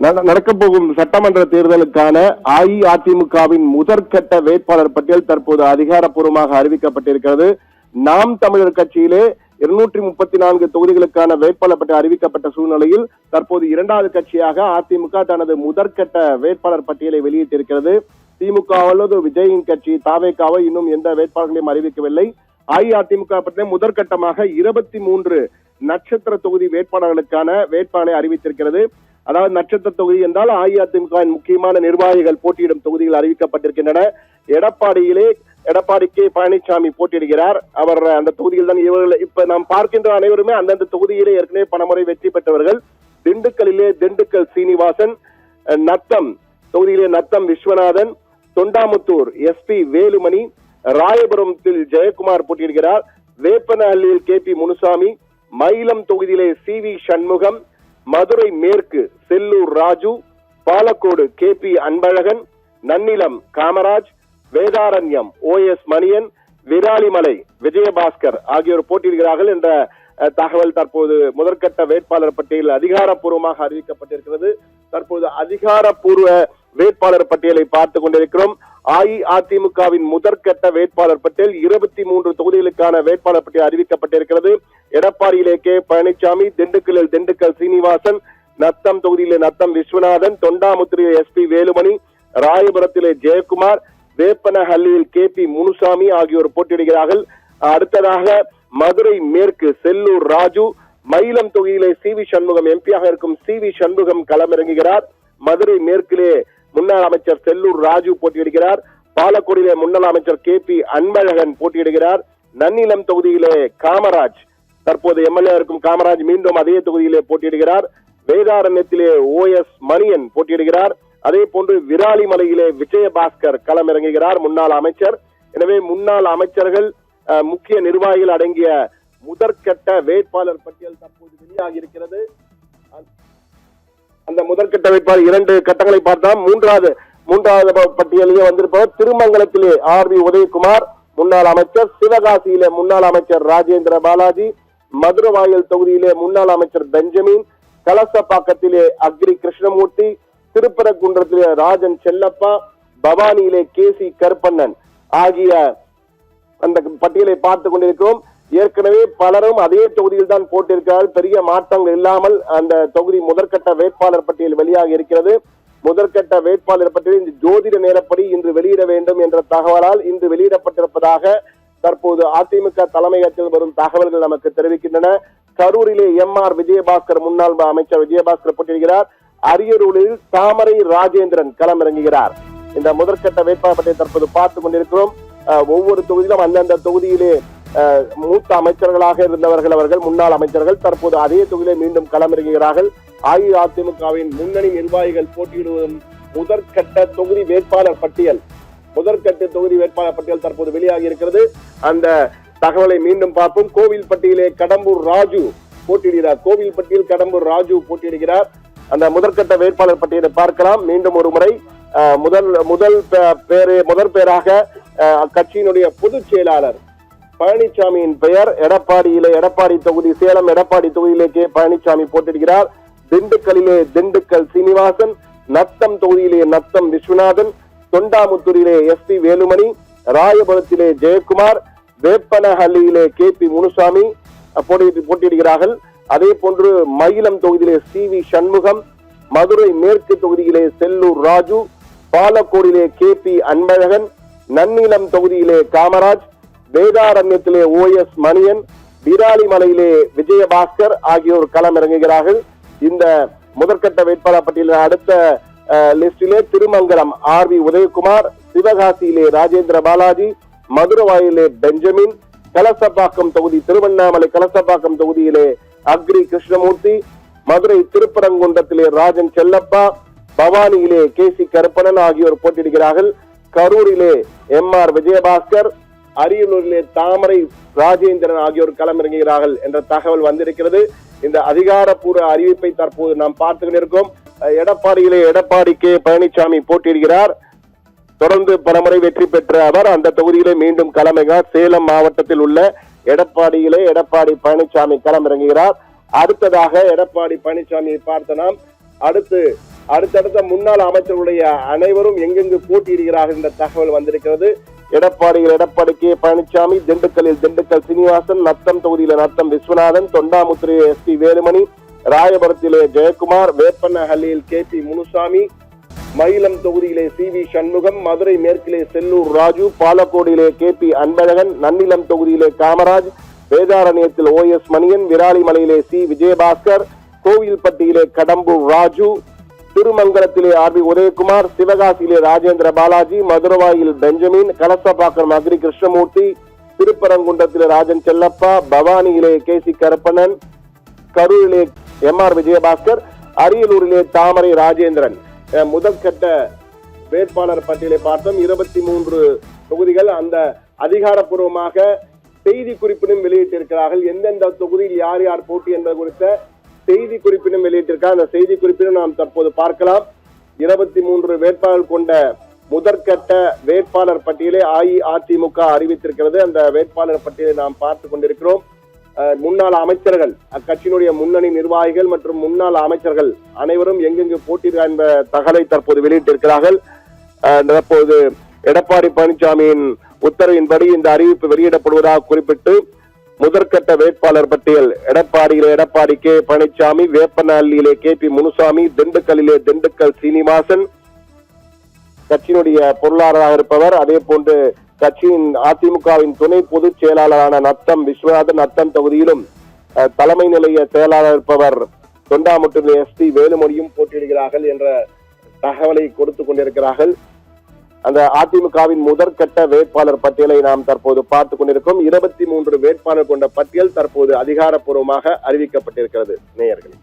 நடக்க போகும் சட்டமன்ற தேர்தலுக்கான அஇஅதிமுகவின் முதற்கட்ட வேட்பாளர் பட்டியல் தற்போது அதிகாரப்பூர்வமாக அறிவிக்கப்பட்டிருக்கிறது. நாம் தமிழர் கட்சியிலே 234 தொகுதிகளுக்கான வேட்பாளர் பட்டியல் அறிவிக்கப்பட்ட சூழ்நிலையில் தற்போது இரண்டாவது கட்சியாக அதிமுக தனது முதற்கட்ட வேட்பாளர் பட்டியலை வெளியிட்டிருக்கிறது. திமுக அல்லது விஜயின் கட்சி தாவேகாவை இன்னும் எந்த வேட்பாளர்களையும் அறிவிக்கவில்லை. அஇஅதிமுக பற்றிய முதற்கட்டமாக 23 நட்சத்திர தொகுதி வேட்பாளர்களுக்கான வேட்பாளரை அறிவித்திருக்கிறது. அதாவது நட்சத்திர தொகுதி என்றால் அஇஅதிமுகவின் முக்கியமான நிர்வாகிகள் போட்டியிடும் தொகுதிகள் அறிவிக்கப்பட்டிருக்கின்றன. எடப்பாடி கே பழனிசாமி போட்டியிடுகிறார். அவர் அந்த தொகுதியில் தான் இவர்கள் இப்ப நாம் பார்க்கின்ற அனைவருமே அந்தந்த தொகுதியிலே ஏற்கனவே பலமுறை வெற்றி பெற்றவர்கள். திண்டுக்கல் சீனிவாசன், நத்தம் தொகுதியிலே நத்தம் விஸ்வநாதன், தொண்டாமுத்தூர் எஸ்பி வேலுமணி, ராயபுரத்தில் ஜெயக்குமார் போட்டியிடுகிறார். வேப்பனஹள்ளியில் கே பி முனுசாமி, மயிலம் தொகுதியிலே சி.வி. சண்முகம், மதுரை மேற்கு Sellur Raju, Palacode K P Anbazhagan, Nannilam Kamaraj, Vedaranyam OS Manian, Viralimalai Vijayabaskar ஆகியோர் போட்டியிடுகிறார்கள் என்ற தகவல் தற்போது முதற்கட்ட வேட்பாளர் பட்டியலில் அதிகாரப்பூர்வமாக அறிவிக்கப்பட்டிருக்கிறது. தற்போது அதிகாரப்பூர்வ வேட்பாளர் பட்டியலை பார்த்துக் கொண்டிருக்கிறோம். அஇஅதிமுகவின் முதற்கட்ட வேட்பாளர் பட்டியல் 23 தொகுதிகளுக்கான வேட்பாளர் பட்டியல் அறிவிக்கப்பட்டிருக்கிறது. எடப்பாடியிலே கே பழனிசாமி, திண்டுக்கல் சீனிவாசன், நத்தம் தொகுதியிலே நத்தம் விஸ்வநாதன், தொண்டாமுத்தூரிலே எஸ்பி வேலுமணி, ராயபுரத்திலே ஜெயக்குமார், வேப்பனஹள்ளியில் கே பி முனுசாமி ஆகியோர் போட்டியிடுகிறார்கள். அடுத்ததாக மதுரை மேற்கு செல்லூர் ராஜு, மயிலம் தொகுதியிலே சி.வி. சண்முகம் எம்பியாக இருக்கும் சி.வி. சண்முகம் களமிறங்குகிறார். மதுரை மேற்கிலே முன்னாள் அமைச்சர் செல்லூர் ராஜு போட்டியிடுகிறார். பாலக்கோடிலே முன்னாள் அமைச்சர் கே பி அன்பழகன் போட்டியிடுகிறார். நன்னிலம் தொகுதியிலே காமராஜ், தற்போது எம்எல்ஏ இருக்கும் காமராஜ் மீண்டும் அதே தொகுதியிலே போட்டியிடுகிறார். வேதாரண்யத்திலே OS மணியன் போட்டியிடுகிறார். அதே போன்று விராலிமலையிலே விஜயபாஸ்கர் களமிறங்குகிறார், முன்னாள் அமைச்சர். எனவே முன்னாள் அமைச்சர்கள், முக்கிய நிர்வாகிகள் அடங்கிய முதற்கட்ட வேட்பாளர் பட்டியல் தற்போது வெளியாகி இருக்கிறது. அந்த முதற்கட்ட வேட்பாளர் 2 கட்டங்களை பார்த்தா மூன்றாவது பட்டியலிலே வந்திருப்பவர் திருமங்கலத்திலே RB உதயகுமார் முன்னாள் அமைச்சர், சிவகாசியிலே முன்னாள் அமைச்சர் ராஜேந்திர பாலாஜி, மதுரவாயல் தொகுதியிலே முன்னாள் அமைச்சர் பெஞ்சமின், கலசப்பாக்கத்திலே அக்ரி கிருஷ்ணமூர்த்தி, திருப்பரங்குன்றத்திலே ராஜன் செல்லப்பா, பவானியிலே KC கருப்பண்ணன் ஆகிய அந்த பட்டியலை பார்த்துக் கொண்டிருக்கிறோம். ஏற்கனவே பலரும் அதே தொகுதியில் தான் போட்டிருக்கிறார்கள். பெரிய மாற்றங்கள் இல்லாமல் அந்த தொகுதி முதற்கட்ட வேட்பாளர் பட்டியல் வெளியாக இருக்கிறது. முதற்கட்ட வேட்பாளர் பட்டியல் ஜோதிட நேரப்படி இன்று வெளியிட வேண்டும் என்ற தகவலால் இன்று வெளியிடப்பட்டிருப்பதாக தற்போது அதிமுக தலைமையகத்தில் வரும் தகவல்கள் நமக்கு தெரிவிக்கின்றன. கரூரிலே MR விஜயபாஸ்கர் முன்னாள் அமைச்சர் விஜயபாஸ்கர் போட்டியிடுகிறார். அரியலூரில் தாமரை ராஜேந்திரன் களமிறங்குகிறார். இந்த முதற்கட்ட வேட்பாளர் பட்டியலை தற்போது பார்த்துக் கொண்டிருக்கிறோம். ஒவ்வொரு தொகுதியிலும் அந்தந்த தொகுதியிலே மூத்த அமைச்சர்களாக இருந்தவர்கள் அவர்கள் முன்னாள் அமைச்சர்கள் தற்போது அதே தொகுதியிலே மீண்டும் களமிறங்குகிறார்கள். அஇஅதிமுகவின் முன்னணி நிர்வாகிகள் போட்டியிடுவதும் முதற்கட்ட தொகுதி வேட்பாளர் பட்டியல் தற்போது வெளியாகி இருக்கிறது. அந்த தகவலை மீண்டும் பார்ப்போம். கோவில்பட்டியிலே கடம்பூர் ராஜு போட்டியிடுகிறார். அந்த முதற்கட்ட வேட்பாளர் பட்டியலை பார்க்கலாம். மீண்டும் ஒரு முறை முதல் பேராக கட்சியினுடைய பொதுச் செயலாளர் பழனிசாமியின் பெயர் எடப்பாடி தொகுதி சேலம் எடப்பாடி தொகுதியிலே கே பழனிசாமி போட்டியிடுகிறார். திண்டுக்கல் சீனிவாசன், நத்தம் தொகுதியிலே நத்தம் விஸ்வநாதன், தொண்டாமுத்தூரிலே எஸ்பி வேலுமணி, ராயபுரத்திலே ஜெயக்குமார், வேப்பனஹள்ளியிலே கே பி முனுசாமி போட்டியிடுகிறார்கள். அதே போன்று மயிலம் தொகுதியிலே சி.வி. சண்முகம், மதுரை மேற்கு தொகுதியிலே செல்லூர் ராஜு, பாலக்கோடிலே கே பி அன்பழகன், நன்னிலம் தொகுதியிலே காமராஜ், வேதாரண்யத்திலே OS மணியன், விராலிமலையிலே விஜயபாஸ்கர் ஆகியோர் களமிறங்குகிறார்கள். இந்த முதற்கட்ட வேட்பாளர் பட்டியலில் அடுத்த லிஸ்டிலே திருமங்கலம் RB உதயகுமார், சிவகாசியிலே ராஜேந்திர பாலாஜி, மதுரவாயிலே பெஞ்சமின், கலசப்பாக்கம் தொகுதி திருவண்ணாமலை கலசப்பாக்கம் தொகுதியிலே அக்ரி கிருஷ்ணமூர்த்தி, மதுரை திருப்பரங்குன்றத்திலே ராஜன் செல்லப்பா, பவானியிலே KC கருப்பணன் ஆகியோர் போட்டியிடுகிறார்கள். கரூரிலே MR விஜயபாஸ்கர், அரியலூரிலே தாமரை ராஜேந்திரன் ஆகியோர் களமிறங்குகிறார்கள் என்ற தகவல் வந்திருக்கிறது. இந்த அதிகாரப்பூர்வ அறிவிப்பை தற்போது நாம் பார்த்து கொண்டிருக்கோம். எடப்பாடி கே பழனிசாமி போட்டியிடுகிறார். தொடர்ந்து பலமுறை வெற்றி பெற்ற அவர் அந்த தொகுதியிலே மீண்டும் களமிறங்குகிறார். சேலம் மாவட்டத்தில் உள்ள எடப்பாடி பழனிசாமி களமிறங்குகிறார். அடுத்ததாக எடப்பாடி பழனிசாமியை பார்த்த நாம் அடுத்து அடுத்தடுத்த முன்னாள் அமைச்சர்களுடைய அனைவரும் எங்கெங்கு போட்டியிடுகிறார்கள் என்ற தகவல் வந்திருக்கிறது. எடப்பாடி கே பழனிசாமி, திண்டுக்கல்லில் திண்டுக்கல் சீனிவாசன், நத்தம் தொகுதியில நத்தம் விஸ்வநாதன், தொண்டாமுத்திரையில் SP வேலுமணி, ராயபுரத்திலே ஜெயக்குமார், வேப்பனஹள்ளியில் KP முனுசாமி, மயிலம் தொகுதியிலே CV சண்முகம், மதுரை மேற்கிலே செல்லூர் ராஜு, பாலக்கோடியிலே KP அன்பழகன், நன்னிலம் தொகுதியிலே காமராஜ், வேதாரண்யத்தில் OS மணியன், விராலிமலையிலே C விஜயபாஸ்கர், கோவில்பட்டியிலே கடம்பூர் ராஜு, திருமங்கலத்திலே RB உதயகுமார், சிவகாசியிலே ராஜேந்திர பாலாஜி, மதுரவாயில் பெஞ்சமின், கலசப்பாக்கம் அக்ரி கிருஷ்ணமூர்த்தி, திருப்பரங்குன்றத்திலே ராஜன் செல்லப்பா, பவானியிலே KC கருப்பண்ணன், கரூரிலே MR விஜயபாஸ்கர், அரியலூரிலே தாமரை ராஜேந்திரன். முதற்கட்ட வேட்பாளர் பட்டியலை பார்த்தோம். 23 தொகுதிகள். அந்த அதிகாரப்பூர்வமாக செய்தி குறிப்பினும் வெளியிட்டிருக்கிறார்கள். எந்தெந்த தொகுதியில் யார் யார் போட்டி என்பது குறித்த செய்தி குறிப்பினும் வெளியிட்டிருக்கார். அந்த செய்தி குறிப்பினும் நாம் தற்போது பார்க்கலாம். 23 வேட்பாளர் கொண்ட முதற்கட்ட வேட்பாளர் பட்டியலை அஇஅதிமுக அறிவித்திருக்கிறது. அந்த வேட்பாளர் பட்டியலை நாம் பார்த்து கொண்டிருக்கிறோம். முன்னாள் அமைச்சர்கள், அக்கட்சியினுடைய முன்னணி நிர்வாகிகள் மற்றும் முன்னாள் அமைச்சர்கள் அனைவரும் எங்கெங்கு போட்டியிடுகிறார் என்ற தகவலை தற்போது வெளியிட்டிருக்கிறார்கள். தற்போது எடப்பாடி பழனிசாமியின் உத்தரவின்படி இந்த அறிவிப்பு வெளியிடப்படுவதாக குறிப்பிட்டு முதற்கட்ட வேட்பாளர் பட்டியல் எடப்பாடி கே பழனிசாமி, வேப்பனஹள்ளியிலே KP முனுசாமி, திண்டுக்கல்லிலே திண்டுக்கல் சீனிவாசன் கட்சியினுடைய பொருளாளராக இருப்பவர். அதே போன்று கட்சியின் அதிமுகவின் துணை பொதுச் செயலாளரான நத்தம் விஸ்வநாதன் நத்தம் தொகுதியிலும் தலைமை நிலைய செயலாளர் இருப்பவர் தொண்டாமுத்தூரில் SP வேலுமணியும் போட்டியிடுகிறார்கள் என்ற தகவலை கொடுத்துக் கொண்டிருக்கிறார்கள். அந்த அதிமுகவின் முதற்கட்ட வேட்பாளர் பட்டியலை நாம் தற்போது பார்த்துக் கொண்டிருக்கிறோம். 23 வேட்பாளர் கொண்ட பட்டியல் தற்போது அதிகாரப்பூர்வமாக அறிவிக்கப்பட்டிருக்கிறது. நேயர்களே.